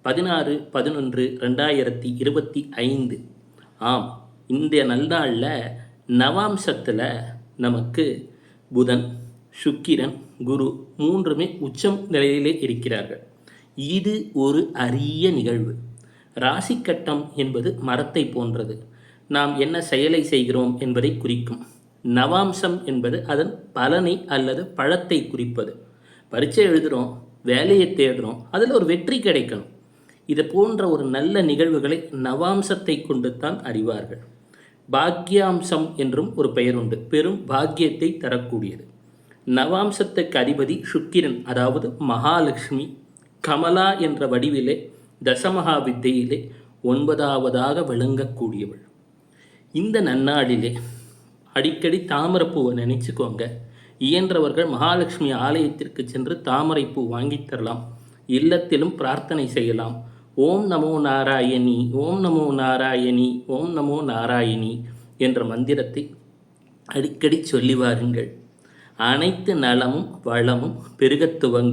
16/11/2025. ஆம், இந்த நல்நாளில் நவாம்சத்தில் நமக்கு புதன், சுக்கிரன், குரு மூன்றுமே உச்சம் நிலையிலே இருக்கிறார்கள். இது ஒரு அரிய நிகழ்வு. ராசி கட்டம் என்பது மரத்தை போன்றது. நாம் என்ன செயலை செய்கிறோம் என்பதை குறிக்கும். நவாம்சம் என்பது அதன் பலனை அல்லது பழத்தை குறிப்பது. பரீட்சை எழுதுகிறோம், வேலையை தேடுறோம், அதில் ஒரு வெற்றி கிடைக்கணும். இது போன்ற ஒரு நல்ல நிகழ்வுகளை நவாம்சத்தை கொண்டு தான் அறிவார்கள். பாக்யாம்சம் என்றும் ஒரு பெயர் உண்டு. பெரும் பாக்கியத்தை தரக்கூடியது. நவாம்சத்துக்கு அதிபதி சுக்கிரன், அதாவது மகாலட்சுமி. கமலா என்ற வடிவிலே தசமகா வித்தையிலே 9வதாக விளங்கக்கூடியவள். இந்த நன்னாளிலே அடிக்கடி தாமரைப்பூவை நினைச்சுக்கோங்க. இயன்றவர்கள் மகாலட்சுமி ஆலயத்திற்கு சென்று தாமரைப்பூ வாங்கி தரலாம். இல்லத்திலும் பிரார்த்தனை செய்யலாம். ஓம் நமோ நாராயணி, ஓம் நமோ நாராயணி, ஓம் நமோ நாராயணி என்ற மந்திரத்தை அடிக்கடி சொல்லி வாருங்கள். அனைத்து நலமும் வளமும் பெருகத்துவங்க.